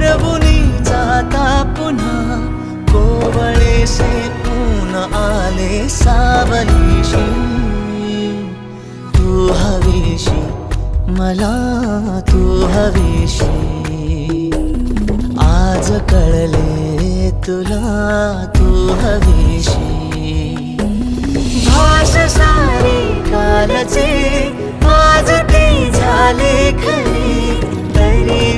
हरवुनी जाता पुन्हा कोवळेसे ऊन आले सावलीशी तू हवीशी मला तू हवीशी आज कळले तुला तू हवीशी भाष सारी कालचे आज ती झाले खरी तरी